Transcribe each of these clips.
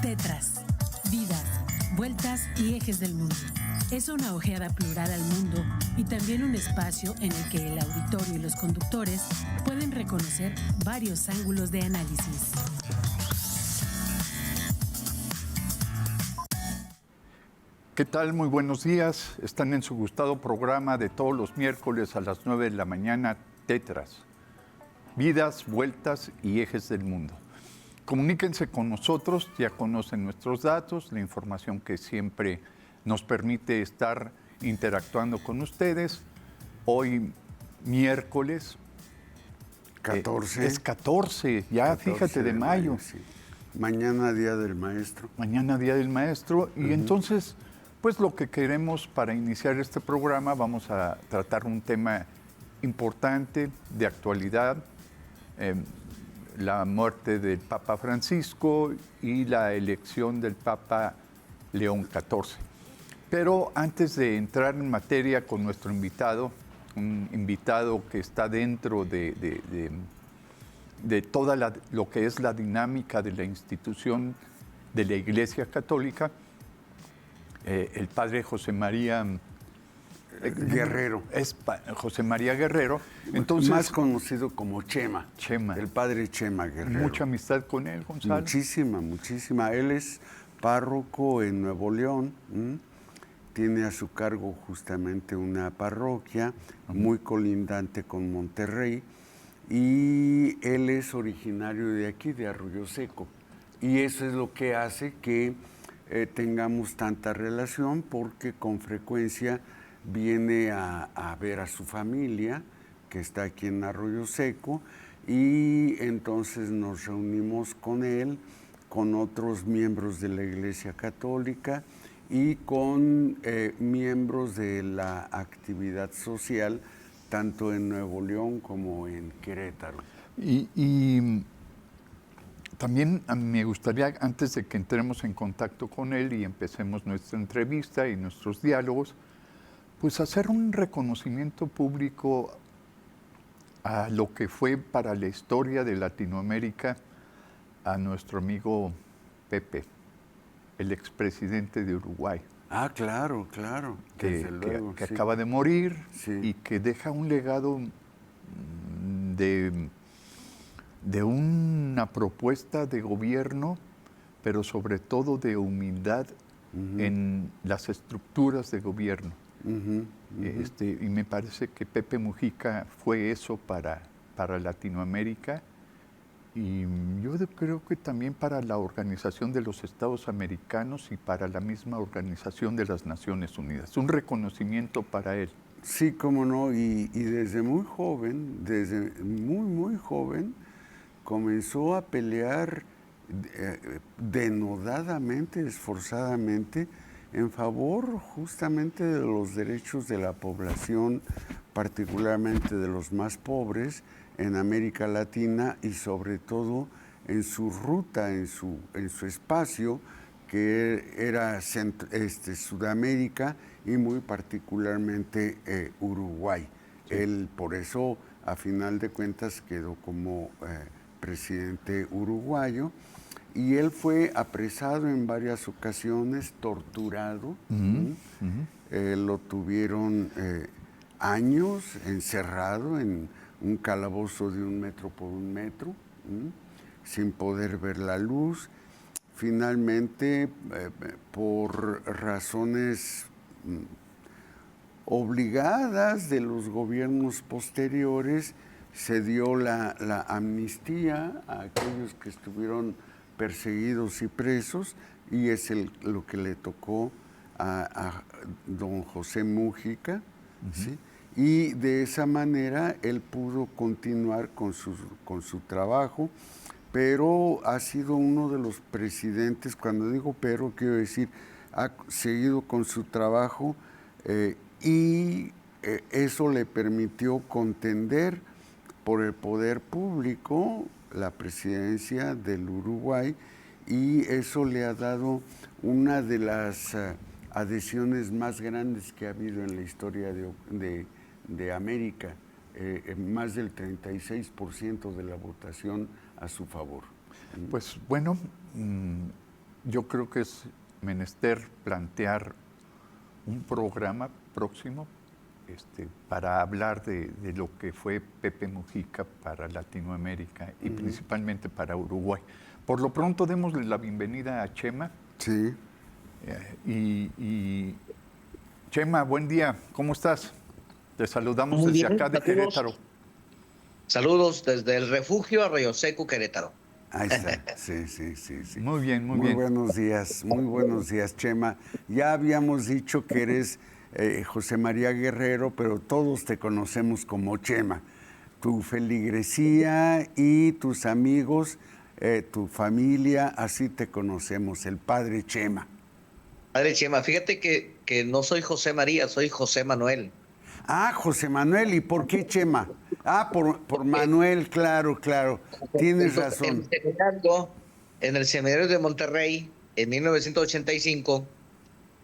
Tetras, vidas, vueltas y ejes del mundo. Es una ojeada plural al mundo y también un espacio en el que el auditorio y los conductores pueden reconocer varios ángulos de análisis. ¿Qué tal? Muy buenos días. Están en su gustado programa de todos los miércoles a las 9 de la mañana, Tetras. Vidas, vueltas y ejes del mundo. Comuníquense con nosotros, ya conocen nuestros datos, la información que siempre nos permite estar interactuando con ustedes. Hoy, miércoles 14. Es 14, ya 14 fíjate, de mayo. Sí. Mañana Día del Maestro. Mañana Día del Maestro. Y entonces, pues lo que queremos para iniciar este programa, vamos a tratar un tema importante, de actualidad, la muerte del Papa Francisco y la elección del Papa León XIV. Pero antes de entrar en materia con nuestro invitado, un invitado que está dentro de toda lo que es la dinámica de la institución de la Iglesia Católica, el padre José María Guerrero. Es José María Guerrero. Entonces, más conocido como Chema. Chema. El padre Chema Guerrero. Mucha amistad con él, Gonzalo. Muchísima. Él es párroco en Nuevo León. Tiene a su cargo justamente una parroquia muy colindante con Monterrey. Y él es originario de aquí, de Arroyo Seco. Y eso es lo que hace que tengamos tanta relación, porque con frecuencia viene a ver a su familia, que está aquí en Arroyo Seco, y entonces nos reunimos con él, con otros miembros de la Iglesia Católica y con miembros de la actividad social, tanto en Nuevo León como en Querétaro. Y también me gustaría, antes de que entremos en contacto con él y empecemos nuestra entrevista y nuestros diálogos, pues hacer un reconocimiento público a lo que fue para la historia de Latinoamérica a nuestro amigo Pepe, el expresidente de Uruguay. Ah, claro, Que sí. acaba de morir, sí. Y que deja un legado de una propuesta de gobierno, pero sobre todo de humildad en las estructuras de gobierno. Y me parece que Pepe Mujica fue eso para Latinoamérica, y yo creo que también para la Organización de los Estados Americanos y para la misma Organización de las Naciones Unidas. Un reconocimiento para él. Sí, cómo no, y desde muy joven, muy joven, comenzó a pelear denodadamente, esforzadamente, en favor justamente de los derechos de la población, particularmente de los más pobres en América Latina, y sobre todo en su ruta, en su espacio, que era Sudamérica y muy particularmente Uruguay. Sí. Él por eso, a final de cuentas, quedó como presidente uruguayo, y él fue apresado en varias ocasiones, torturado. Lo tuvieron años encerrado en un calabozo de 1 metro por 1 metro, sin poder ver la luz. Finalmente, por razones obligadas de los gobiernos posteriores, se dio la amnistía a aquellos que estuvieron perseguidos y presos, y es lo que le tocó a don José Mujica, ¿sí? Y de esa manera él pudo continuar con su trabajo, pero ha sido uno de los presidentes, cuando digo pero, quiero decir, ha seguido con su trabajo, y eso le permitió contender por el poder público la presidencia del Uruguay, y eso le ha dado una de las adhesiones más grandes que ha habido en la historia de América, más del 36% de la votación a su favor. Pues bueno, yo creo que es menester plantear un programa próximo para hablar de lo que fue Pepe Mujica para Latinoamérica y principalmente para Uruguay. Por lo pronto, démosle la bienvenida a Chema. Sí. Y Chema, buen día, ¿cómo estás? Te saludamos Muy desde bien, acá de saludos. Querétaro. Saludos desde el refugio Arroyo Seco, Querétaro. Ahí está, sí. Muy bien, muy bien. Muy buenos días, Chema. Ya habíamos dicho que eres José María Guerrero, pero todos te conocemos como Chema. Tu feligresía y tus amigos, tu familia, así te conocemos, el Padre Chema. Padre Chema, fíjate que no soy José María, soy José Manuel. Ah, José Manuel, ¿y por qué Chema? Ah, por Manuel, claro. Tienes razón. En el seminario de Monterrey, en 1985,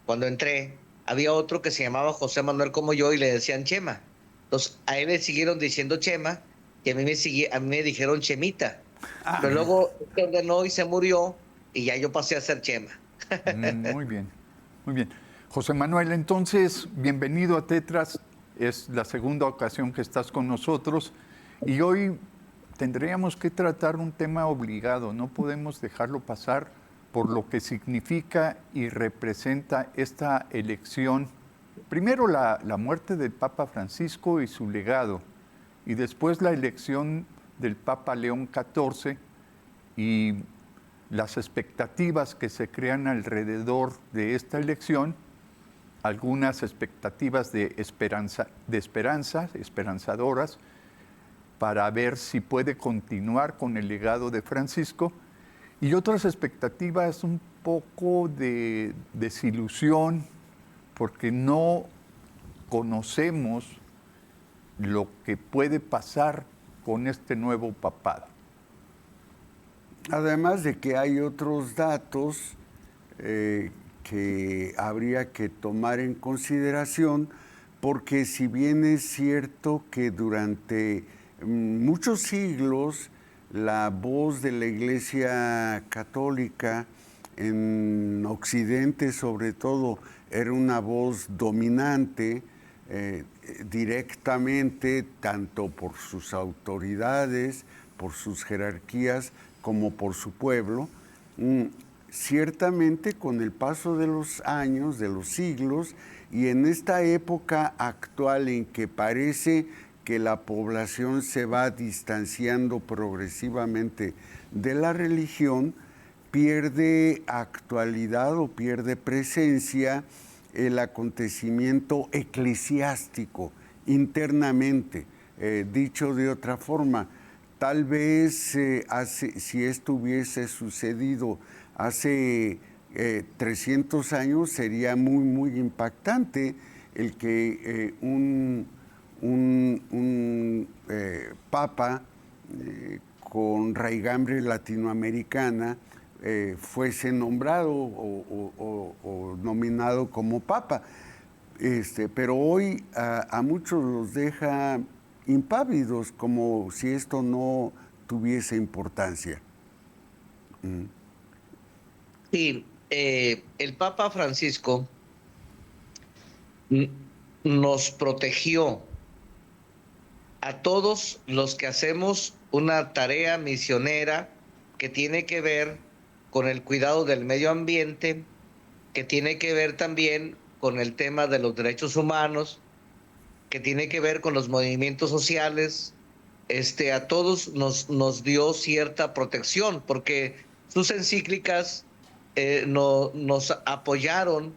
cuando entré, había otro que se llamaba José Manuel como yo y le decían Chema. Entonces, a él le siguieron diciendo Chema y a mí me dijeron Chemita. Pero luego se ordenó y se murió y ya yo pasé a ser Chema. Muy bien. José Manuel, entonces, bienvenido a Tetras. Es la segunda ocasión que estás con nosotros y hoy tendríamos que tratar un tema obligado. No podemos dejarlo pasar por lo que significa y representa esta elección. Primero la muerte del Papa Francisco y su legado, y después la elección del Papa León XIV y las expectativas que se crean alrededor de esta elección, algunas expectativas de esperanzadoras, para ver si puede continuar con el legado de Francisco, y otras expectativas un poco de desilusión, porque no conocemos lo que puede pasar con este nuevo papado. Además de que hay otros datos que habría que tomar en consideración, porque si bien es cierto que durante muchos siglos la voz de la Iglesia Católica en Occidente sobre todo era una voz dominante directamente tanto por sus autoridades, por sus jerarquías, como por su pueblo, ciertamente con el paso de los años, de los siglos, y en esta época actual en que parece que la población se va distanciando progresivamente de la religión, pierde actualidad o pierde presencia el acontecimiento eclesiástico internamente. Dicho de otra forma, tal vez si esto hubiese sucedido hace 300 años, sería muy impactante el que un papa con raigambre latinoamericana fuese nombrado o nominado como papa. Pero hoy a muchos los deja impávidos, como si esto no tuviese importancia. Sí, el Papa Francisco nos protegió a todos los que hacemos una tarea misionera que tiene que ver con el cuidado del medio ambiente, que tiene que ver también con el tema de los derechos humanos, que tiene que ver con los movimientos sociales. A todos nos dio cierta protección, porque sus encíclicas nos apoyaron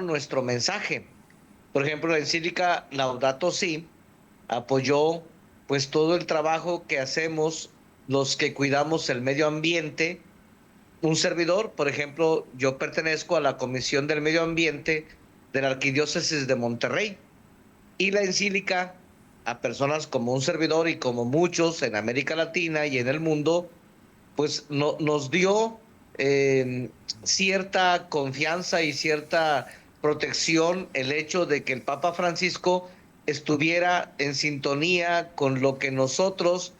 nuestro mensaje. Por ejemplo, la encíclica Laudato Si apoyó pues todo el trabajo que hacemos los que cuidamos el medio ambiente. Un servidor, por ejemplo, yo pertenezco a la Comisión del Medio Ambiente de la Arquidiócesis de Monterrey, y la encíclica a personas como un servidor y como muchos en América Latina y en el mundo, pues nos dio cierta confianza y cierta protección el hecho de que el Papa Francisco estuviera en sintonía con lo que nosotros,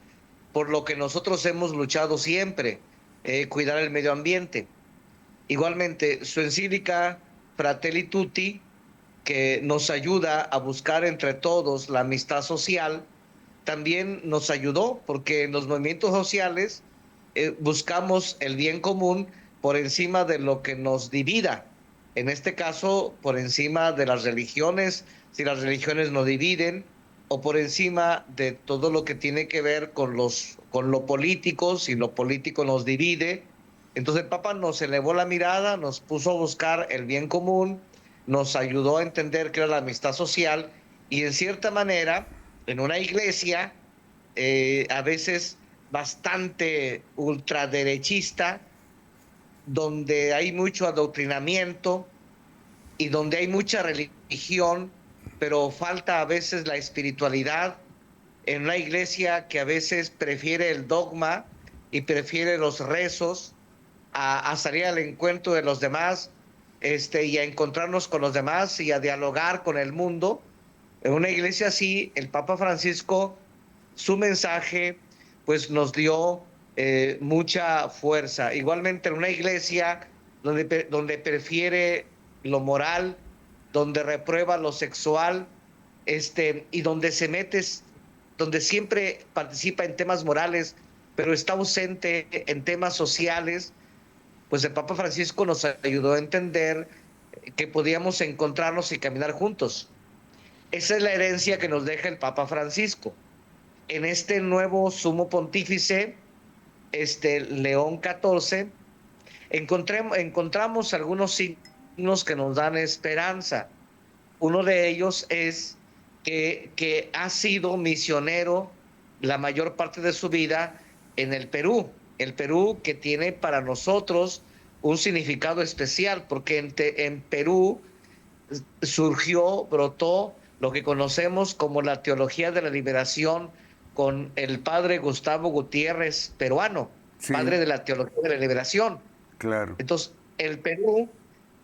por lo que nosotros hemos luchado siempre, cuidar el medio ambiente. Igualmente, su encíclica Fratelli Tutti, que nos ayuda a buscar entre todos la amistad social, también nos ayudó, porque en los movimientos sociales buscamos el bien común por encima de lo que nos divida. En este caso, por encima de las religiones, si las religiones nos dividen, o por encima de todo lo que tiene que ver con lo político, si lo político nos divide. Entonces el Papa nos elevó la mirada, nos puso a buscar el bien común, nos ayudó a entender qué era la amistad social, y en cierta manera, en una iglesia, a veces bastante ultraderechista, donde hay mucho adoctrinamiento y donde hay mucha religión, pero falta a veces la espiritualidad, en una iglesia que a veces prefiere el dogma y prefiere los rezos a salir al encuentro de los demás, y a encontrarnos con los demás y a dialogar con el mundo. En una iglesia así, el Papa Francisco, su mensaje, pues nos dio mucha fuerza. Igualmente en una iglesia donde prefiere lo moral, donde reprueba lo sexual, y donde siempre participa en temas morales, pero está ausente en temas sociales, pues el Papa Francisco nos ayudó a entender que podíamos encontrarnos y caminar juntos. Esa es la herencia que nos deja el Papa Francisco. En este nuevo sumo pontífice, León XIV, encontramos algunos signos que nos dan esperanza. Uno de ellos es que ha sido misionero la mayor parte de su vida en el Perú. El Perú, que tiene para nosotros un significado especial, porque en Perú brotó lo que conocemos como la teología de la liberación, con el padre Gustavo Gutiérrez, peruano, sí, padre de la teología de la liberación. Claro. Entonces, el Perú,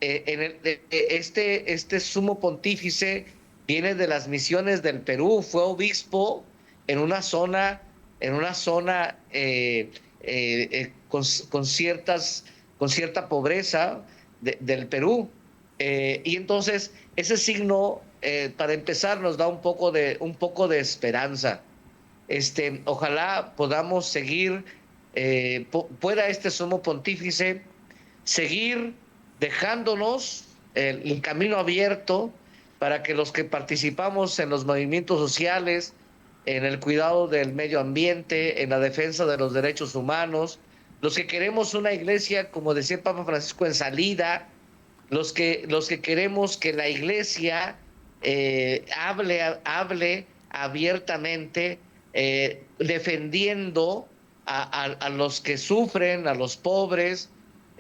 este sumo pontífice viene de las misiones del Perú, fue obispo en una zona con cierta pobreza del Perú. Y entonces ese signo, para empezar, nos da un poco de esperanza. Ojalá podamos seguir, pueda este sumo pontífice seguir dejándonos el camino abierto para que los que participamos en los movimientos sociales, en el cuidado del medio ambiente, en la defensa de los derechos humanos, los que queremos una iglesia, como decía el Papa Francisco, en salida, los que queremos que la iglesia hable abiertamente, defendiendo a los que sufren, a los pobres,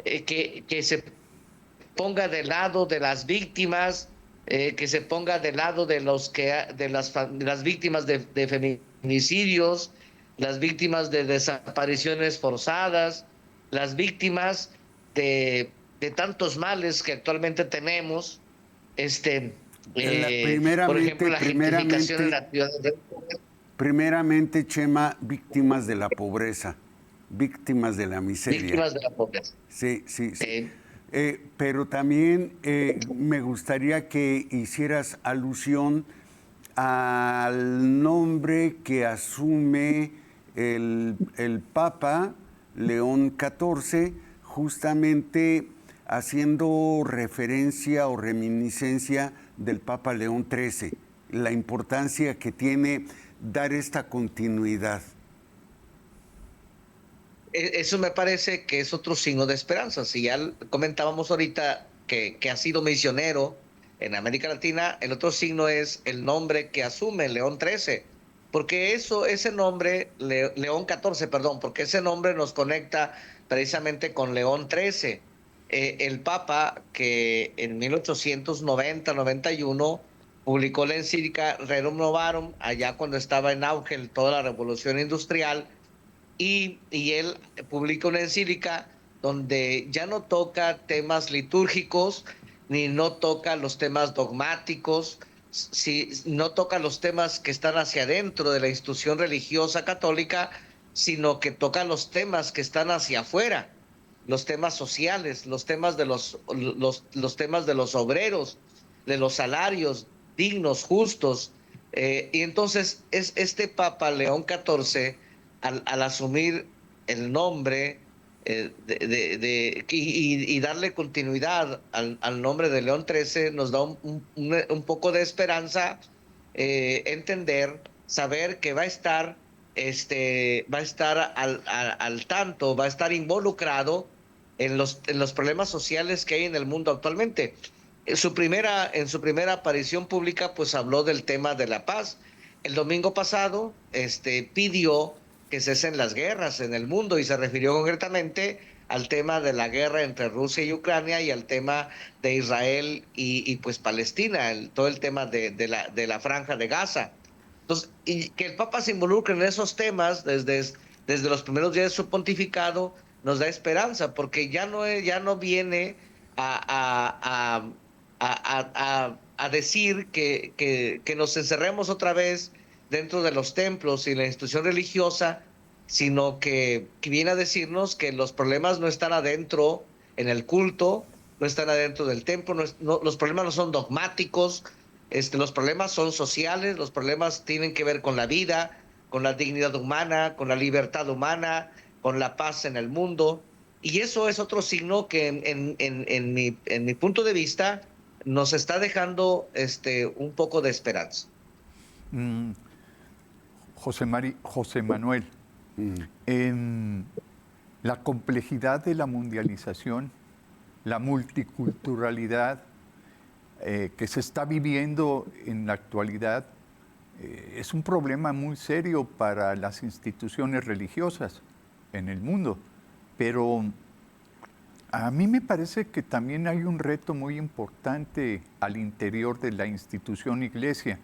que se ponga del lado de las víctimas, que se ponga del lado de las víctimas de feminicidios, las víctimas de desapariciones forzadas, las víctimas de tantos males que actualmente tenemos, por ejemplo, la gentrificación en la ciudad de... Primeramente, Chema, víctimas de la pobreza, víctimas de la miseria. Víctimas de la pobreza. Sí. Pero también me gustaría que hicieras alusión al nombre que asume el Papa León XIV, justamente haciendo referencia o reminiscencia del Papa León XIII, la importancia que tiene dar esta continuidad. Eso me parece que es otro signo de esperanza. Si ya comentábamos ahorita que ha sido misionero en América Latina, el otro signo es el nombre que asume León XIII, porque ese nombre, León XIV, perdón, porque ese nombre nos conecta precisamente con León XIII, el Papa que en 1890-91 publicó la encíclica Rerum Novarum, allá cuando estaba en auge toda la revolución industrial, y él publica una encíclica donde ya no toca temas litúrgicos, ni no toca los temas dogmáticos, no toca los temas que están hacia adentro de la institución religiosa católica, sino que toca los temas que están hacia afuera. los temas sociales, los temas de los temas de los obreros, de los salarios dignos, justos. Y entonces este Papa León XIV, al asumir el nombre y darle continuidad al nombre de León XIII, nos da un poco de esperanza, entender, saber que va a estar al tanto, va a estar involucrado en los problemas sociales que hay en el mundo actualmente. En su primera aparición pública, pues habló del tema de la paz. El domingo pasado, pidió que cesen las guerras en el mundo y se refirió concretamente al tema de la guerra entre Rusia y Ucrania y al tema de Israel y pues Palestina, todo el tema de la franja de Gaza. Entonces, y que el Papa se involucre en esos temas desde los primeros días de su pontificado nos da esperanza, porque ya no viene a decir que nos encerremos otra vez dentro de los templos y la institución religiosa, sino que viene a decirnos que los problemas no están adentro en el culto, no están adentro del templo, los problemas no son dogmáticos, los problemas son sociales, los problemas tienen que ver con la vida, con la dignidad humana, con la libertad humana, con la paz en el mundo. Y eso es otro signo que en mi punto de vista nos está dejando un poco de esperanza. José Manuel, en la complejidad de la mundialización, la multiculturalidad que se está viviendo en la actualidad, es un problema muy serio para las instituciones religiosas en el mundo. Pero a mí me parece que también hay un reto muy importante al interior de la institución iglesia,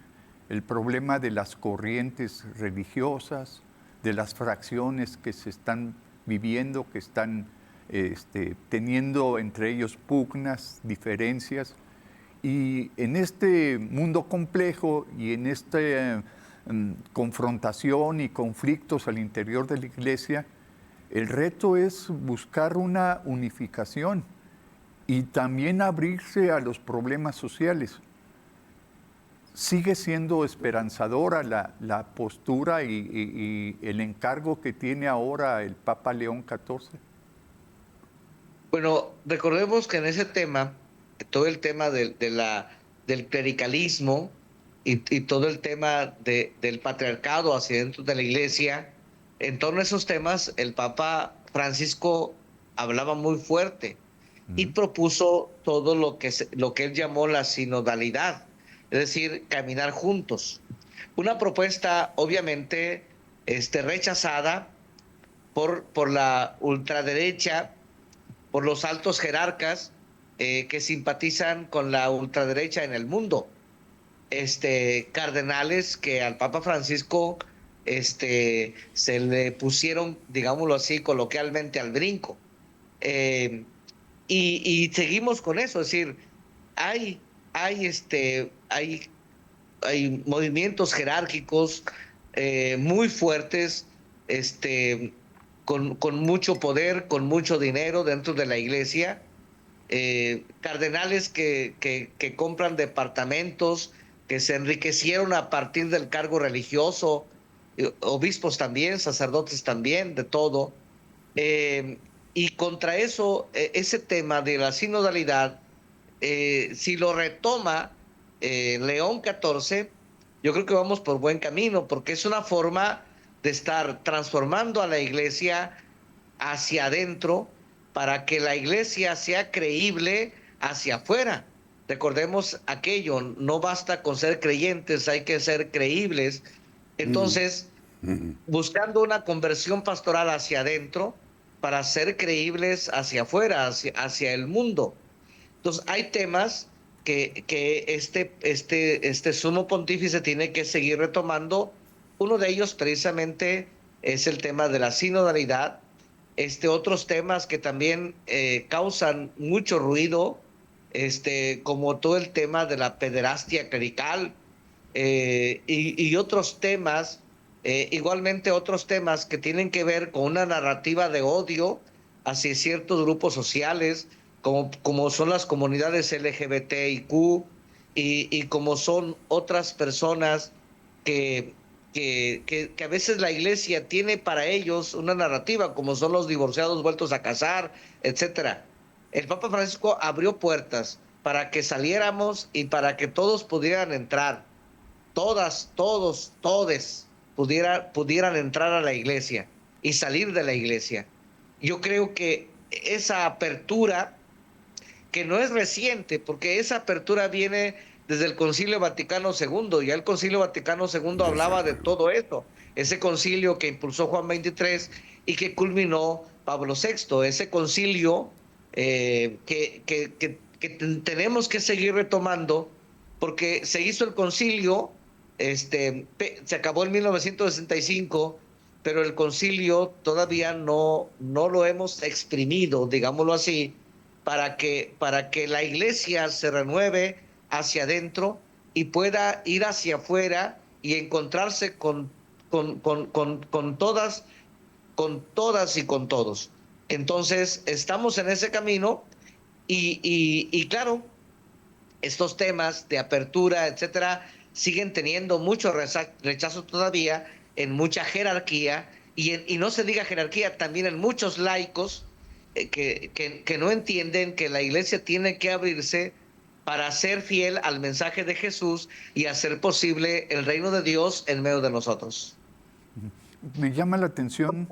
el problema de las corrientes religiosas, de las fracciones que se están viviendo, que están teniendo entre ellos pugnas, diferencias. Y en este mundo complejo y en esta confrontación y conflictos al interior de la iglesia, el reto es buscar una unificación y también abrirse a los problemas sociales. ¿Sigue siendo esperanzadora la postura y el encargo que tiene ahora el Papa León XIV? Bueno, recordemos que en ese tema, todo el tema del clericalismo y todo el tema del patriarcado hacia dentro de la iglesia, en torno a esos temas, el Papa Francisco hablaba muy fuerte y propuso todo lo que él llamó la sinodalidad, es decir, caminar juntos. Una propuesta obviamente rechazada por la ultraderecha, por los altos jerarcas que simpatizan con la ultraderecha en el mundo. Cardenales que al Papa Francisco se le pusieron, digámoslo así, coloquialmente al brinco. Y seguimos con eso, es decir, hay movimientos jerárquicos muy fuertes, con mucho poder, con mucho dinero dentro de la iglesia, cardenales que compran departamentos, que se enriquecieron a partir del cargo religioso, obispos también, sacerdotes también, de todo. Y contra eso, ese tema de la sinodalidad, si lo retoma León XIV, yo creo que vamos por buen camino, porque es una forma de estar transformando a la iglesia hacia adentro para que la iglesia sea creíble hacia afuera. Recordemos aquello, no basta con ser creyentes, hay que ser creíbles. Entonces, buscando una conversión pastoral hacia adentro para ser creíbles hacia afuera, hacia el mundo. Entonces, hay temas que este sumo pontífice tiene que seguir retomando. Uno de ellos precisamente es el tema de la sinodalidad. Otros temas que también causan mucho ruido, como todo el tema de la pederastia clerical, y otros temas, igualmente otros temas que tienen que ver con una narrativa de odio hacia ciertos grupos sociales, como son las comunidades LGBTIQ y como son otras personas que a veces la iglesia tiene para ellos una narrativa, como son los divorciados vueltos a casar, etcétera. El Papa Francisco abrió puertas para que saliéramos y para que todos pudieran entrar, todos pudieran entrar a la iglesia y salir de la iglesia. Yo creo que esa apertura, que no es reciente, porque esa apertura viene desde el Concilio Vaticano II. Ya el Concilio Vaticano II hablaba de todo esto. Ese concilio que impulsó Juan XXIII y que culminó Pablo VI. Ese concilio que tenemos que seguir retomando, porque se hizo el concilio, se acabó en 1965, pero el concilio todavía no lo hemos exprimido, digámoslo así, para que la iglesia se renueve hacia adentro y pueda ir hacia afuera y encontrarse con todas y con todos. Entonces, estamos en ese camino y claro, estos temas de apertura, etcétera, siguen teniendo mucho rechazo todavía, en mucha jerarquía, y no se diga jerarquía, también en muchos laicos que no entienden que la iglesia tiene que abrirse para ser fiel al mensaje de Jesús y hacer posible el reino de Dios en medio de nosotros. Me llama la atención,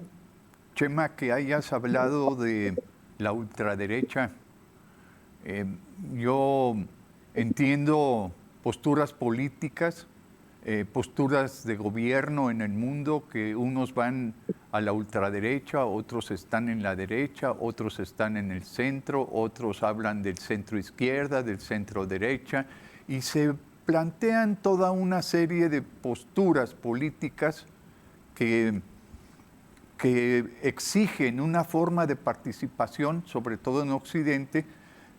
Chema, que hayas hablado de la ultraderecha. Yo entiendo posturas políticas, posturas de gobierno en el mundo, que unos van a la ultraderecha, otros están en la derecha, otros están en el centro, otros hablan del centro izquierda, del centro derecha, y se plantean toda una serie de posturas políticas que exigen una forma de participación, sobre todo en Occidente,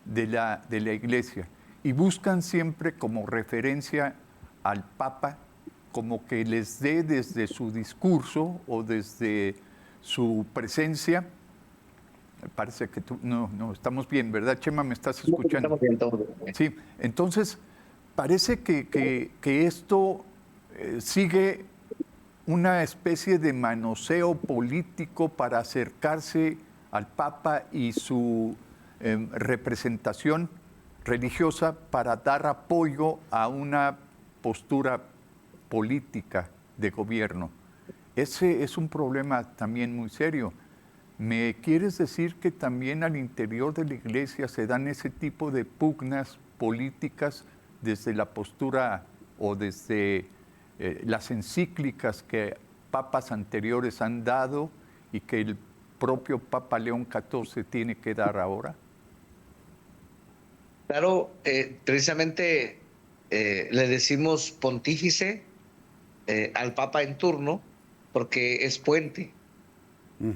de la Iglesia, y buscan siempre como referencia al Papa, como que les dé desde su discurso o desde su presencia. Parece que tú, no, estamos bien, ¿verdad, Chema? ¿Me estás escuchando? Estamos bien, todo bien. Sí, entonces parece que esto sigue una especie de manoseo político para acercarse al Papa y su representación religiosa para dar apoyo a una postura política de gobierno. Ese es un problema también muy serio. ¿Me quieres decir que también al interior de la Iglesia se dan ese tipo de pugnas políticas desde la postura o desde las encíclicas que papas anteriores han dado y que el propio Papa León XIV tiene que dar ahora? Claro, precisamente le decimos pontífice al Papa en turno porque es puente.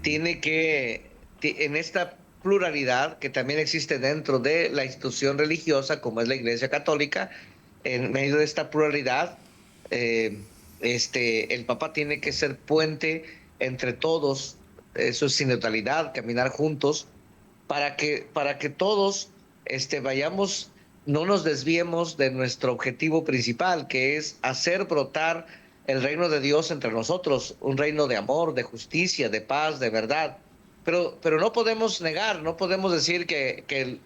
Tiene que, en esta pluralidad que también existe dentro de la institución religiosa, como es la Iglesia Católica, en medio de esta pluralidad, el Papa tiene que ser puente entre todos, eso es sinodalidad, caminar juntos, para que todos vayamos, no nos desviemos de nuestro objetivo principal, que es hacer brotar el reino de Dios entre nosotros, un reino de amor, de justicia, de paz, de verdad. Pero no podemos negar, no podemos decir que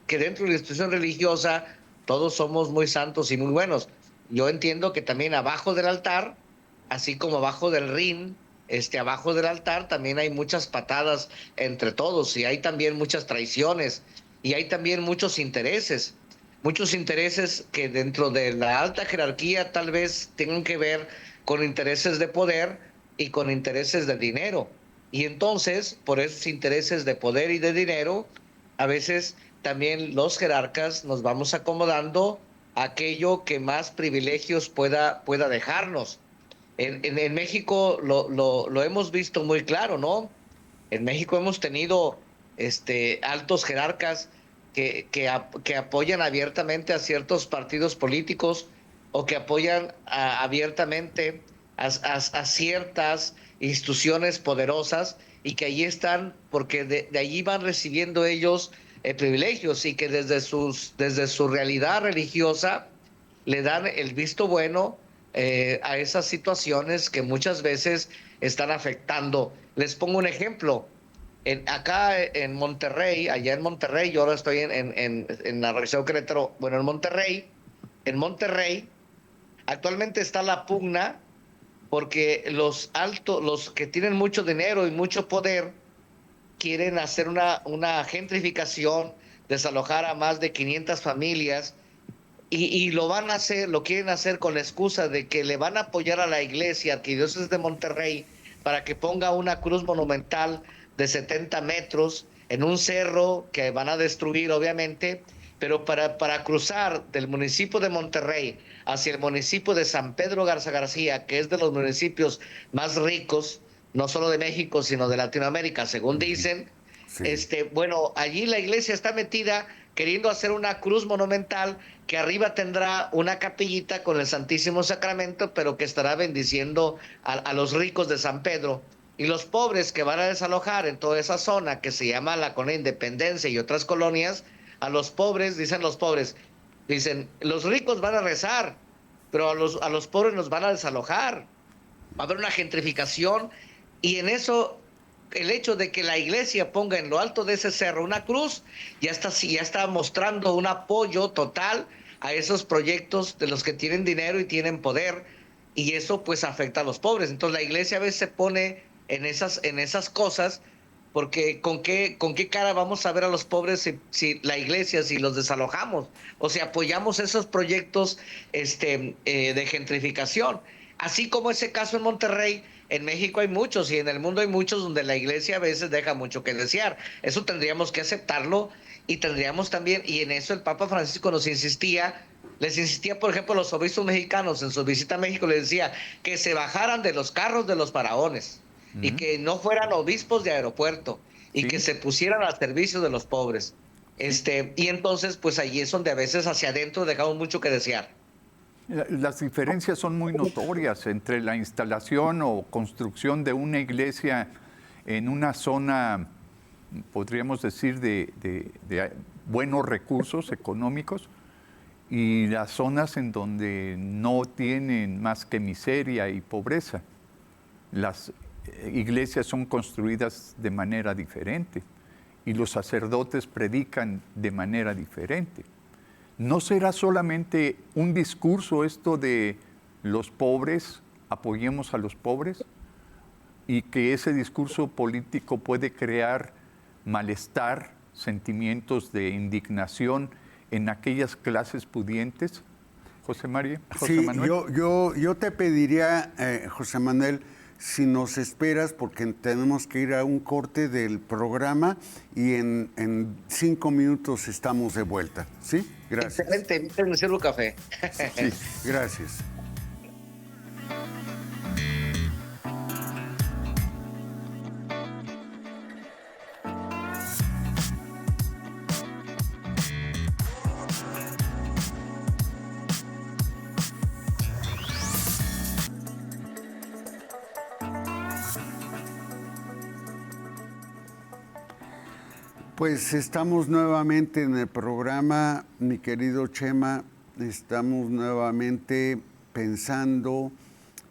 dentro de la institución religiosa todos somos muy santos y muy buenos. Yo entiendo que también abajo del altar, así como abajo del ring, abajo del altar también hay muchas patadas entre todos y hay también muchas traiciones y hay también muchos intereses que dentro de la alta jerarquía tal vez tengan que ver con intereses de poder y con intereses de dinero. Y entonces, por esos intereses de poder y de dinero, a veces también los jerarcas nos vamos acomodando a aquello que más privilegios pueda dejarnos. En México lo hemos visto muy claro, ¿no? En México hemos tenido altos jerarcas que apoyan abiertamente a ciertos partidos políticos o que apoyan abiertamente a ciertas instituciones poderosas y que allí están porque de allí van recibiendo ellos privilegios y que desde su realidad religiosa le dan el visto bueno a esas situaciones que muchas veces están afectando. Les pongo un ejemplo. Acá en Monterrey, allá en Monterrey, yo ahora estoy en la región Querétaro, bueno, en Monterrey, actualmente está la pugna porque los que tienen mucho dinero y mucho poder quieren hacer una gentrificación, desalojar a más de 500 familias y lo quieren hacer con la excusa de que le van a apoyar a la iglesia Arquidiócesis de Monterrey para que ponga una cruz monumental de 70 metros en un cerro que van a destruir obviamente, pero para cruzar del municipio de Monterrey hacia el municipio de San Pedro Garza García, que es de los municipios más ricos, no solo de México, sino de Latinoamérica, según dicen. Sí. Bueno, allí la iglesia está metida queriendo hacer una cruz monumental que arriba tendrá una capillita con el Santísimo Sacramento, pero que estará bendiciendo a los ricos de San Pedro. Y los pobres que van a desalojar en toda esa zona que se llama la Colonia Independencia y otras colonias, a los pobres, dicen los ricos van a rezar, pero a los pobres nos van a desalojar. Va a haber una gentrificación y en eso el hecho de que la iglesia ponga en lo alto de ese cerro una cruz ya está mostrando un apoyo total a esos proyectos de los que tienen dinero y tienen poder, y eso pues afecta a los pobres. Entonces la iglesia a veces se pone en esas cosas, porque ¿con qué cara vamos a ver a los pobres si la iglesia, si los desalojamos o si apoyamos esos proyectos de gentrificación? Así como ese caso en Monterrey, en México hay muchos y en el mundo hay muchos donde la iglesia a veces deja mucho que desear. Eso tendríamos que aceptarlo y tendríamos también, y en eso el Papa Francisco les insistía, por ejemplo, a los obispos mexicanos en su visita a México, les decía que se bajaran de los carros de los faraones y que no fueran obispos de aeropuerto y que se pusieran al servicio de los pobres. Y entonces, pues allí es donde a veces hacia adentro dejamos mucho que desear. Las diferencias son muy notorias entre la instalación o construcción de una iglesia en una zona, podríamos decir, de buenos recursos económicos, y las zonas en donde no tienen más que miseria y pobreza. Las iglesias son construidas de manera diferente y los sacerdotes predican de manera diferente. ¿No será solamente un discurso esto de los pobres, apoyemos a los pobres? Y que ese discurso político puede crear malestar, sentimientos de indignación en aquellas clases pudientes. José Manuel. Yo te pediría, José Manuel, si nos esperas, porque tenemos que ir a un corte del programa y en 5 minutos estamos de vuelta. ¿Sí? Gracias. Excelente, me sirvo café. Sí, gracias. Pues estamos nuevamente en el programa, mi querido Chema, estamos nuevamente pensando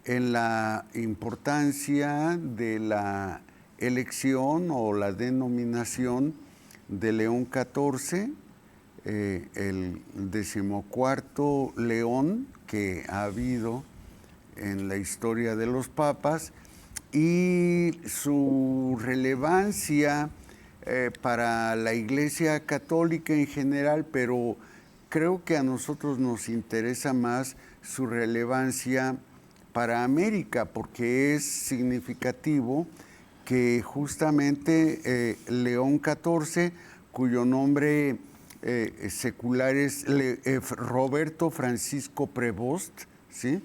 en la importancia de la elección o la denominación de León XIV, el 14º León que ha habido en la historia de los papas, y su relevancia para la Iglesia Católica en general, pero creo que a nosotros nos interesa más su relevancia para América, porque es significativo que justamente León XIV, cuyo nombre secular es Roberto Francisco Prevost, ¿sí?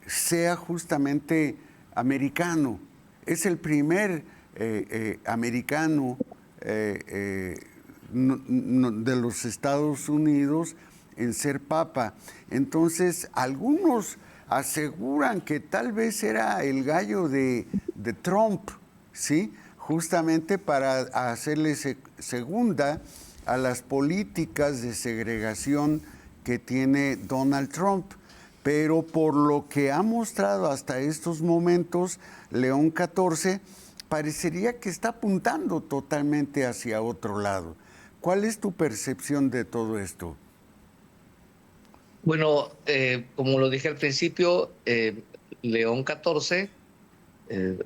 Sea justamente americano. Es el primer americano de los Estados Unidos en ser papa. Entonces, algunos aseguran que tal vez era el gallo de Trump, ¿sí? Justamente para hacerle segunda a las políticas de segregación que tiene Donald Trump. Pero por lo que ha mostrado hasta estos momentos, León XIV parecería que está apuntando totalmente hacia otro lado. ¿Cuál es tu percepción de todo esto? Bueno, como lo dije al principio, León XIV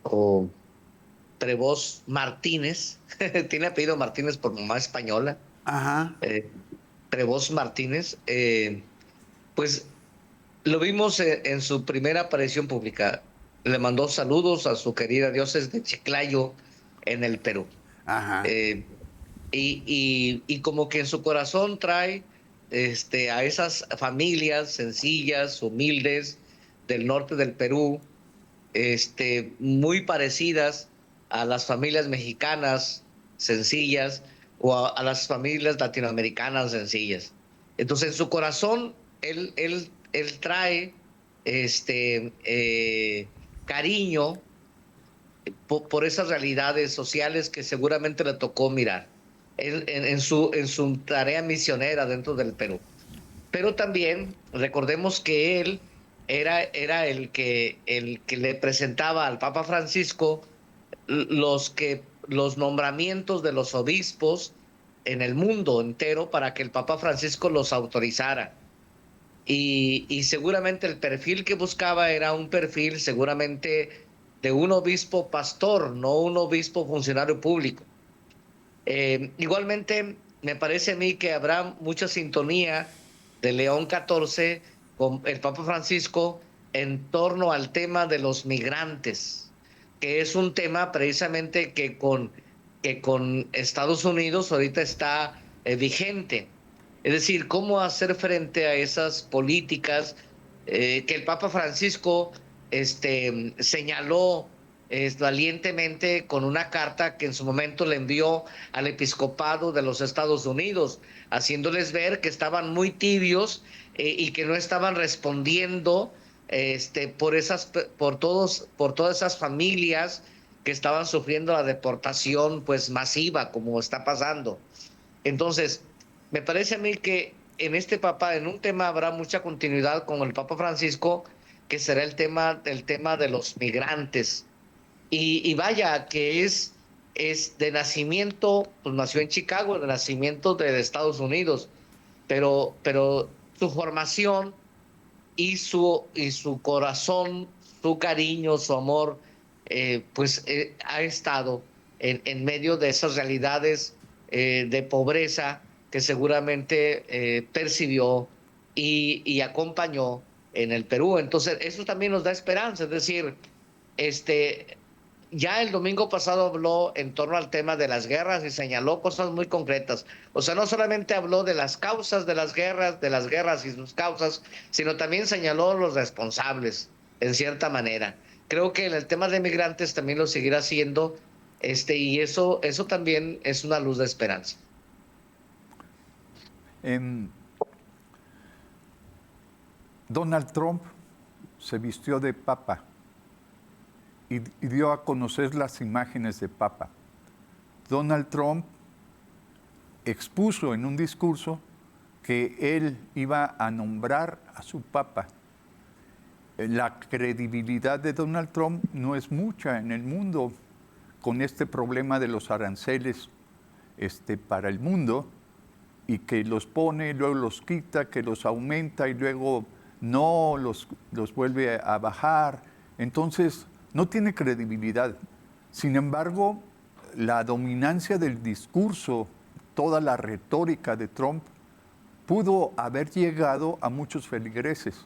o Prevost Martínez, tiene apellido Martínez por mamá española, Ajá. Prevost Martínez, pues lo vimos en su primera aparición pública. Le mandó saludos a su querida diócesis de Chiclayo en el Perú. Ajá. Y como que en su corazón trae a esas familias sencillas, humildes del norte del Perú, muy parecidas a las familias mexicanas sencillas o a las familias latinoamericanas sencillas. Entonces, en su corazón, él trae cariño por esas realidades sociales que seguramente le tocó mirar en su tarea misionera dentro del Perú. Pero también recordemos que él era el que le presentaba al Papa Francisco los nombramientos de los obispos en el mundo entero para que el Papa Francisco los autorizara. Y seguramente el perfil que buscaba era un perfil seguramente de un obispo pastor, no un obispo funcionario público. Igualmente, me parece a mí que habrá mucha sintonía de León XIV con el Papa Francisco en torno al tema de los migrantes, que es un tema precisamente que con Estados Unidos ahorita está vigente. Es decir, cómo hacer frente a esas políticas que el Papa Francisco señaló valientemente con una carta que en su momento le envió al episcopado de los Estados Unidos, haciéndoles ver que estaban muy tibios y que no estaban respondiendo por todas esas familias que estaban sufriendo la deportación pues masiva como está pasando. Entonces, me parece a mí que en un tema habrá mucha continuidad con el Papa Francisco, que será el tema de los migrantes. Y vaya, que es de nacimiento, pues nació en Chicago, de nacimiento de Estados Unidos, pero su formación y su corazón, su cariño, su amor, ha estado en medio de esas realidades de pobreza que seguramente percibió y acompañó en el Perú. Entonces, eso también nos da esperanza, es decir, ya el domingo pasado habló en torno al tema de las guerras y señaló cosas muy concretas. O sea, no solamente habló de las causas de las guerras y sus causas, sino también señaló los responsables, en cierta manera. Creo que en el tema de migrantes también lo seguirá haciendo, y eso también es una luz de esperanza. Donald Trump se vistió de papa y dio a conocer las imágenes de papa. Donald Trump expuso en un discurso que él iba a nombrar a su papa. La credibilidad de Donald Trump no es mucha en el mundo con este problema de los aranceles para el mundo, y que los pone, luego los quita, que los aumenta y luego no los vuelve a bajar. Entonces, no tiene credibilidad. Sin embargo, la dominancia del discurso, toda la retórica de Trump, pudo haber llegado a muchos feligreses.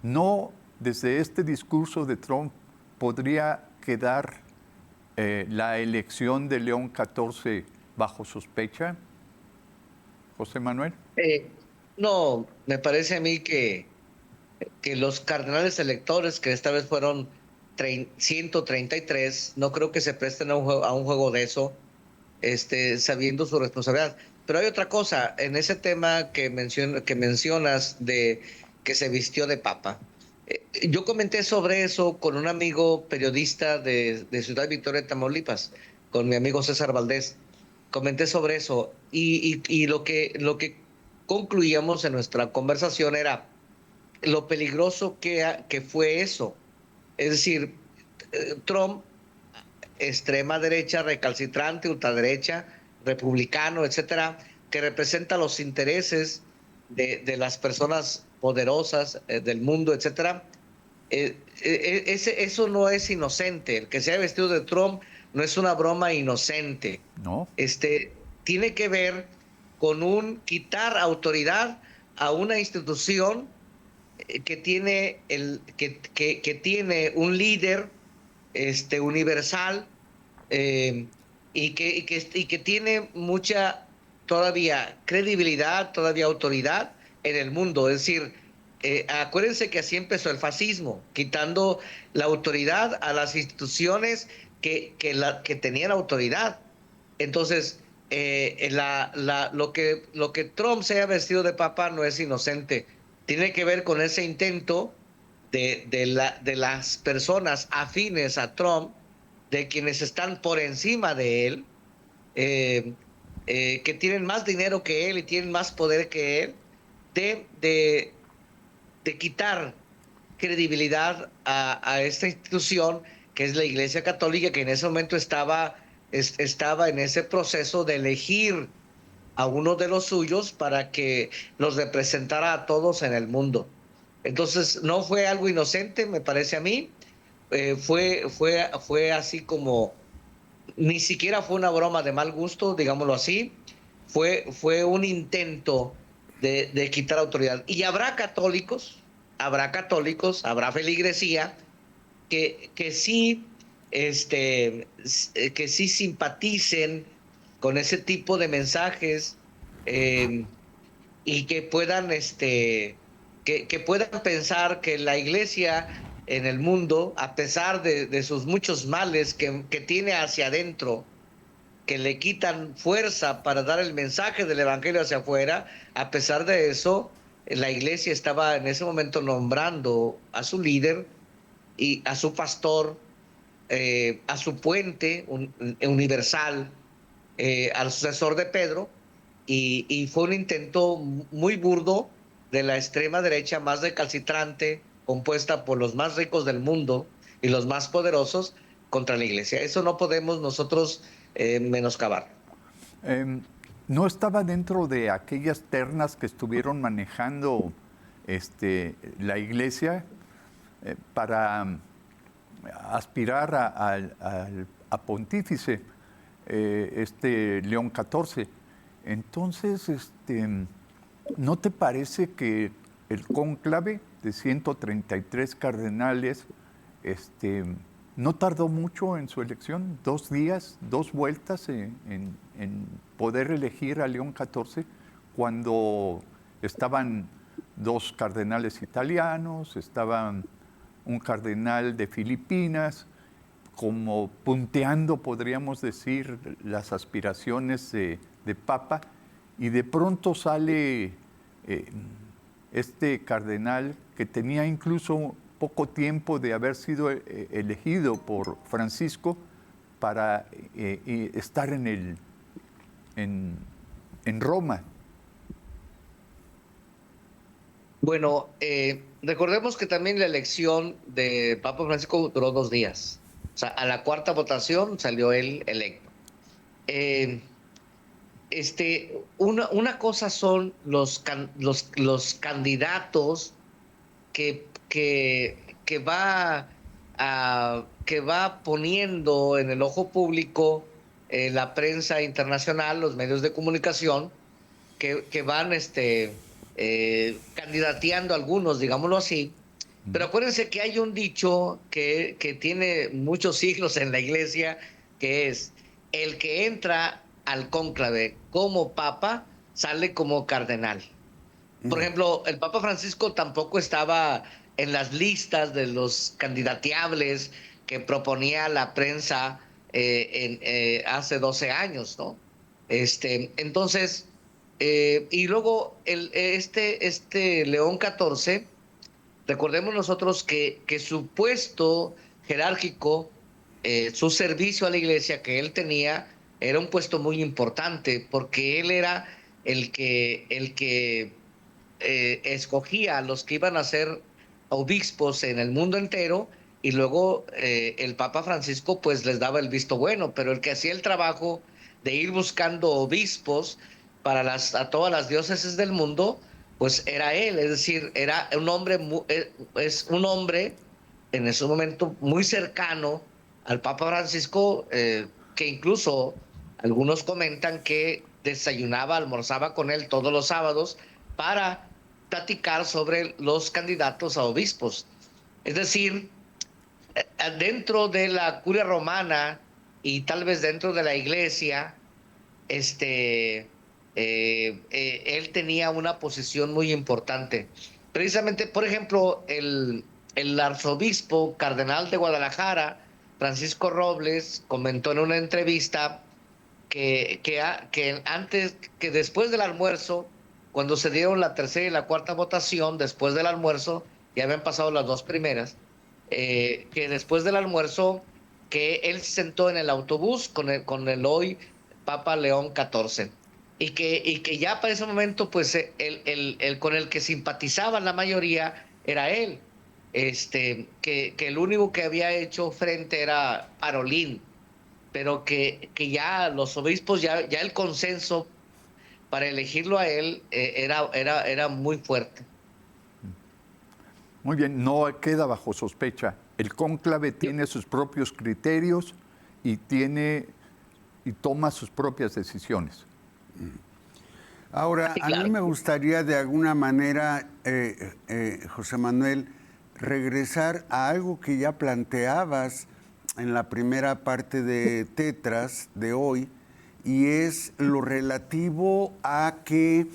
No, desde este discurso de Trump podría quedar la elección de León XIV bajo sospecha. José Manuel. No, me parece a mí que los cardenales electores, que esta vez fueron 133, no creo que se presten a un juego de eso, sabiendo su responsabilidad. Pero hay otra cosa, en ese tema que mencionas de que se vistió de papa. Yo comenté sobre eso con un amigo periodista de Ciudad Victoria, Tamaulipas, con mi amigo César Valdés. Comenté sobre eso y lo que concluíamos en nuestra conversación era lo peligroso que fue eso. Es decir, Trump, extrema derecha, recalcitrante, ultraderecha, republicano, etcétera, que representa los intereses de las personas poderosas del mundo, etcétera. Eso no es inocente. El que se haya vestido de Trump no es una broma inocente. ¿No? Tiene que ver con un quitar autoridad a una institución que tiene que tiene un líder universal, y que tiene mucha todavía credibilidad, todavía autoridad en el mundo. Es decir, acuérdense que así empezó el fascismo, quitando la autoridad a las instituciones que tenían autoridad. Entonces, lo que Trump se haya vestido de papa no es inocente. Tiene que ver con ese intento de las personas afines a Trump, de quienes están por encima de él, que tienen más dinero que él y tienen más poder que él, de quitar credibilidad a esta institución que es la Iglesia Católica, que en ese momento estaba en ese proceso de elegir a uno de los suyos para que los representara a todos en el mundo. Entonces, no fue algo inocente, me parece a mí. Fue así como, ni siquiera fue una broma de mal gusto, digámoslo así. Fue un intento de quitar autoridad. Y habrá católicos, habrá feligresía que sí, que sí simpaticen con ese tipo de mensajes, y que puedan, que puedan pensar que la Iglesia en el mundo, a pesar de sus muchos males que tiene hacia adentro, que le quitan fuerza para dar el mensaje del Evangelio hacia afuera, a pesar de eso, la Iglesia estaba en ese momento nombrando a su líder y a su pastor, a su puente universal, al sucesor de Pedro, y fue un intento muy burdo de la extrema derecha más recalcitrante, compuesta por los más ricos del mundo y los más poderosos, contra la Iglesia. Eso no podemos nosotros menoscabar. ¿No estaba dentro de aquellas ternas que estuvieron manejando la Iglesia para aspirar a pontífice, León XIV? Entonces, ¿no te parece que el cónclave de 133 cardenales no tardó mucho en su elección? 2 días, 2 vueltas en poder elegir a León XIV, cuando estaban 2 cardenales italianos, estaban un cardenal de Filipinas, como punteando, podríamos decir, las aspiraciones de papa, y de pronto sale este cardenal que tenía incluso poco tiempo de haber sido elegido por Francisco para estar en Roma. Bueno, recordemos que también la elección de Papa Francisco duró 2 días. O sea, a la 4ª votación salió él electo. Una cosa son los candidatos que va poniendo en el ojo público la prensa internacional, los medios de comunicación, que van candidateando algunos, digámoslo así. Pero acuérdense que hay un dicho que tiene muchos siglos en la Iglesia, que es: el que entra al cónclave como papa sale como cardenal. Por ejemplo, el Papa Francisco tampoco estaba en las listas de los candidateables que proponía la prensa hace 12 años, ¿no? Entonces, y luego este León XIV Recordemos nosotros que su puesto jerárquico, su servicio a la iglesia que él tenía, era un puesto muy importante, porque él era el que escogía a los que iban a ser obispos en el mundo entero, y luego el Papa Francisco pues les daba el visto bueno, pero el que hacía el trabajo de ir buscando obispos para a todas las diócesis del mundo, pues era él. Es decir, era un hombre, es un hombre en ese momento muy cercano al Papa Francisco, que incluso algunos comentan que desayunaba, almorzaba con él todos los sábados para platicar sobre los candidatos a obispos. Es decir, dentro de la curia romana y tal vez dentro de la iglesia, él tenía una posición muy importante. Precisamente, por ejemplo, el arzobispo cardenal de Guadalajara, Francisco Robles, comentó en una entrevista que después del almuerzo, cuando se dieron la tercera y la cuarta votación, después del almuerzo, ya habían pasado las dos primeras, que después del almuerzo, que él se sentó en el autobús con el hoy Papa León XIV, y que ya para ese momento, pues, el con el que simpatizaban la mayoría era él, que el único que había hecho frente era Parolín, pero que ya los obispos, ya el consenso para elegirlo a él era muy fuerte. Muy bien, no queda bajo sospecha. El cónclave tiene sus propios criterios y toma sus propias decisiones. Ahora, Sí, claro. a mí me gustaría de alguna manera, José Manuel, regresar a algo que ya planteabas en la primera parte de Tetras de hoy, y es lo relativo a que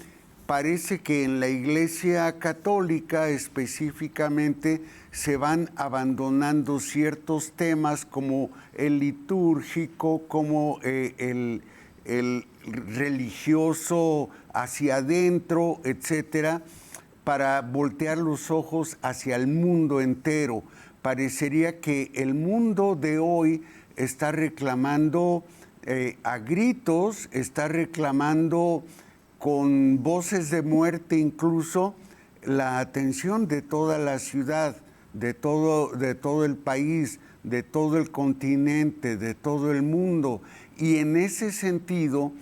parece que en la Iglesia Católica específicamente se van abandonando ciertos temas como el litúrgico, como el religioso hacia adentro, etcétera, para voltear los ojos hacia el mundo entero. Parecería que el mundo de hoy está reclamando a gritos, está reclamando con voces de muerte incluso la atención de toda la ciudad, de todo el país, de todo el continente, de todo el mundo. Y en ese sentido,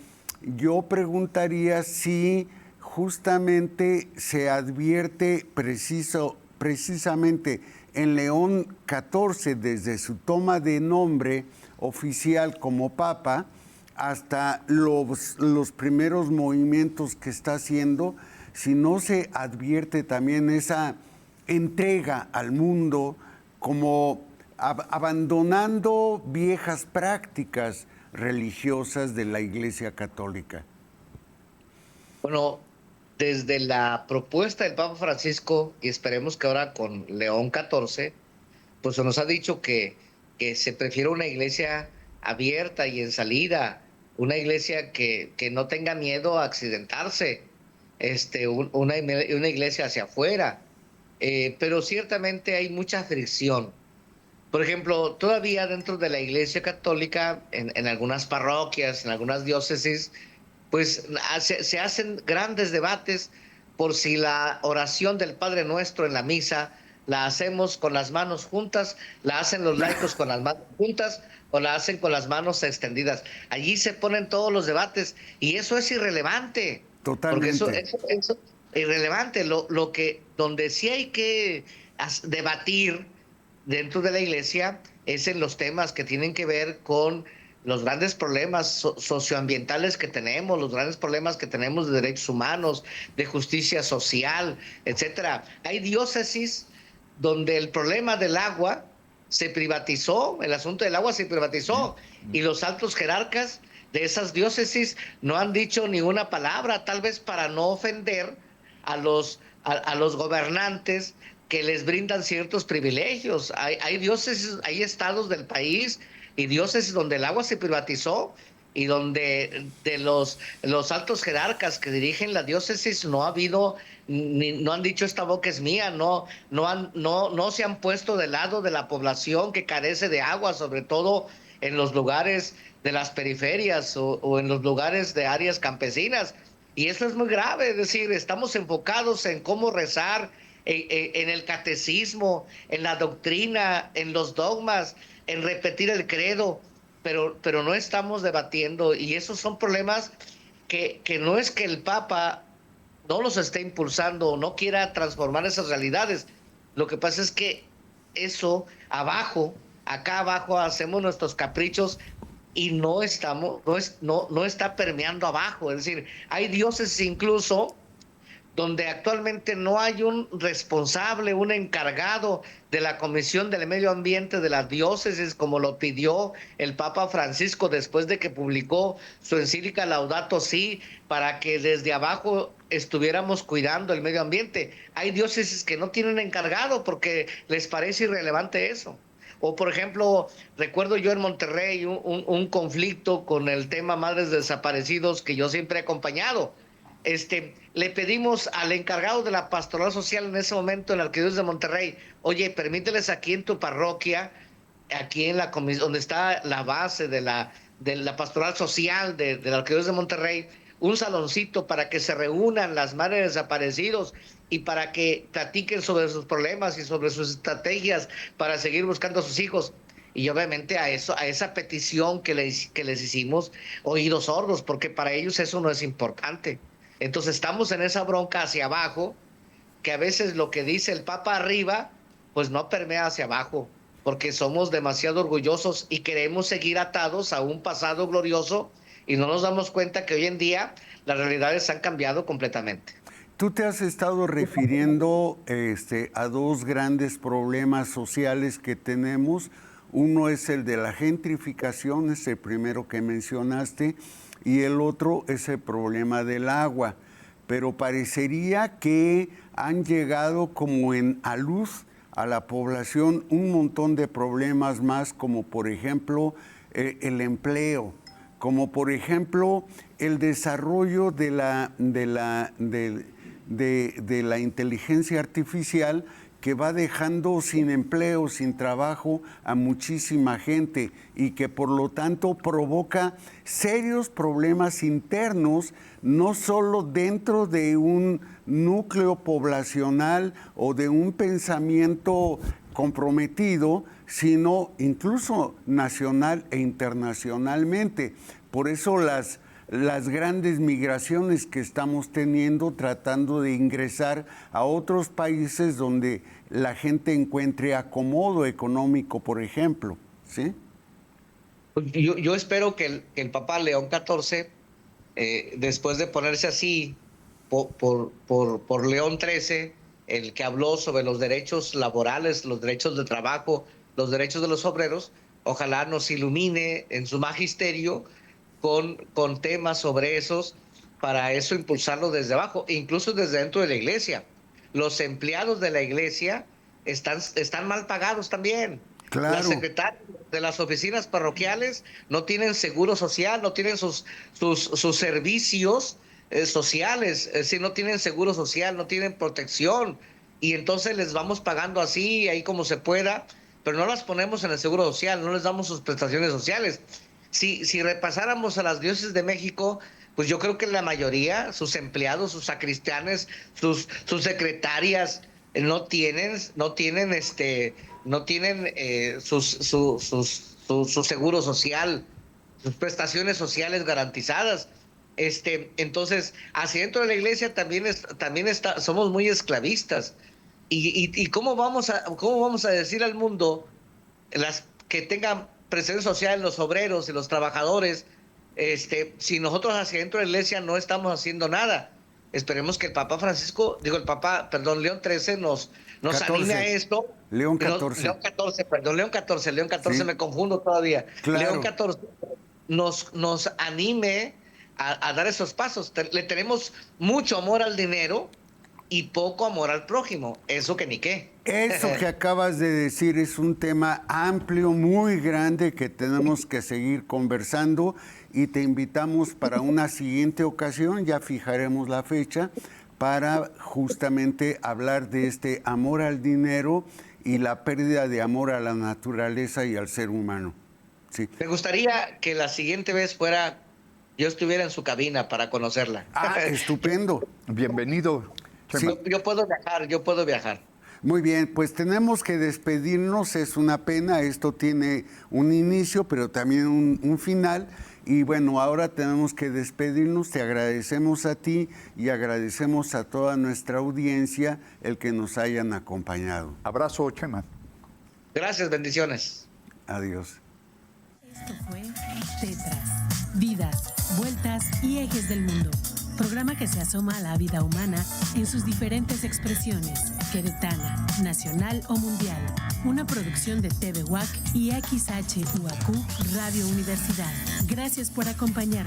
yo preguntaría si justamente se advierte precisamente en León XIV, desde su toma de nombre oficial como Papa, hasta los primeros movimientos que está haciendo, si no se advierte también esa entrega al mundo, como abandonando viejas prácticas religiosas de la Iglesia Católica. Bueno, desde la propuesta del Papa Francisco, y esperemos que ahora con León XIV, pues se nos ha dicho que se prefiere una iglesia abierta y en salida, una iglesia que no tenga miedo a accidentarse, una iglesia hacia afuera, pero ciertamente hay mucha fricción. Por ejemplo, todavía dentro de la Iglesia Católica, en algunas parroquias, en algunas diócesis, pues se hacen grandes debates por si la oración del Padre Nuestro en la misa la hacemos con las manos juntas, la hacen los laicos con las manos juntas o la hacen con las manos extendidas. Allí se ponen todos los debates y eso es irrelevante. Totalmente. Porque eso es irrelevante. Donde sí hay que debatir dentro de la iglesia es en los temas que tienen que ver con los grandes problemas socioambientales que tenemos, los grandes problemas que tenemos de derechos humanos, de justicia social, etcétera. Hay diócesis donde el problema del agua se privatizó, el asunto del agua se privatizó, y los altos jerarcas de esas diócesis no han dicho ni una palabra, tal vez para no ofender a los gobernantes que les brindan ciertos privilegios. Hay diócesis, hay estados del país y diócesis donde el agua se privatizó y donde de los altos jerarcas que dirigen la diócesis no ha habido no han dicho esta boca es mía, no se han puesto del lado de la población que carece de agua, sobre todo en los lugares de las periferias o en los lugares de áreas campesinas. Y eso es muy grave, es decir, estamos enfocados en cómo rezar, en el catecismo, en la doctrina, en los dogmas, en repetir el credo, pero no estamos debatiendo, y esos son problemas que no es que el Papa no los esté impulsando o no quiera transformar esas realidades. Lo que pasa es que eso abajo, acá abajo hacemos nuestros caprichos y no está permeando abajo. Es decir, hay diócesis incluso donde actualmente no hay un responsable, un encargado de la Comisión del Medio Ambiente de las diócesis, como lo pidió el Papa Francisco después de que publicó su encíclica Laudato Si, para que desde abajo estuviéramos cuidando el medio ambiente. Hay diócesis que no tienen encargado porque les parece irrelevante eso. O, por ejemplo, recuerdo yo en Monterrey un conflicto con el tema Madres Desaparecidos que yo siempre he acompañado. Le pedimos al encargado de la pastoral social en ese momento en la Arquidiócesis de Monterrey, oye, permíteles aquí en tu parroquia, aquí en la comisión, donde está la base de la pastoral social de la Arquidiócesis de Monterrey, un saloncito para que se reúnan las madres desaparecidos y para que platiquen sobre sus problemas y sobre sus estrategias para seguir buscando a sus hijos. Y obviamente a esa petición que les hicimos, oídos sordos, porque para ellos eso no es importante. Entonces estamos en esa bronca hacia abajo, que a veces lo que dice el Papa arriba, pues no permea hacia abajo, porque somos demasiado orgullosos y queremos seguir atados a un pasado glorioso y no nos damos cuenta que hoy en día las realidades han cambiado completamente. Tú te has estado refiriendo a dos grandes problemas sociales que tenemos. Uno es el de la gentrificación, es el primero que mencionaste, y el otro es el problema del agua. Pero parecería que han llegado como a luz a la población un montón de problemas más, como por ejemplo el empleo, como por ejemplo el desarrollo de la inteligencia artificial, que va dejando sin empleo, sin trabajo a muchísima gente y que por lo tanto provoca serios problemas internos, no solo dentro de un núcleo poblacional o de un pensamiento comprometido, sino incluso nacional e internacionalmente. Por eso las grandes migraciones que estamos teniendo, tratando de ingresar a otros países donde la gente encuentre acomodo económico, por ejemplo, ¿sí? Yo espero que el Papa León XIV, después de ponerse así por León XIII, el que habló sobre los derechos laborales, los derechos de trabajo, los derechos de los obreros, ojalá nos ilumine en su magisterio con temas sobre esos, para eso impulsarlo desde abajo, incluso desde dentro de la iglesia. Los empleados de la iglesia están mal pagados también. Claro. Las secretarias de las oficinas parroquiales no tienen seguro social, no tienen sus servicios sociales, es decir, no tienen seguro social, no tienen protección, y entonces les vamos pagando así, ahí como se pueda, pero no las ponemos en el seguro social, no les damos sus prestaciones sociales. Si repasáramos a las diócesis de México, pues yo creo que la mayoría, sus empleados, sus sacristanes, sus secretarias, no tienen su seguro social, sus prestaciones sociales garantizadas. Entonces, hacia dentro de la iglesia también somos muy esclavistas. ¿Y cómo vamos a decir al mundo que tengan presencia social los obreros y los trabajadores, si nosotros hacia dentro de la iglesia no estamos haciendo nada? Esperemos que el Papa León XIII nos anime a esto. León XIV, sí. Me confundo todavía. Claro. León XIV nos anime a dar esos pasos. Le tenemos mucho amor al dinero y poco amor al prójimo, eso que ni qué. Eso que acabas de decir es un tema amplio, muy grande, que tenemos que seguir conversando, y te invitamos para una siguiente ocasión, ya fijaremos la fecha, para justamente hablar de este amor al dinero y la pérdida de amor a la naturaleza y al ser humano. Sí. Me gustaría que la siguiente vez yo estuviera en su cabina para conocerla. Ah, estupendo. Bienvenido. Sí. Yo puedo viajar. Muy bien, pues tenemos que despedirnos, es una pena, esto tiene un inicio, pero también un final. Y bueno, ahora tenemos que despedirnos, te agradecemos a ti y agradecemos a toda nuestra audiencia el que nos hayan acompañado. Abrazo, Chema. Gracias, bendiciones. Adiós. Esto fue Tetras, Vidas, Vueltas y Ejes del Mundo. Programa que se asoma a la vida humana en sus diferentes expresiones, queretana, nacional o mundial. Una producción de TV UAC y XHUAQ Radio Universidad. Gracias por acompañarnos.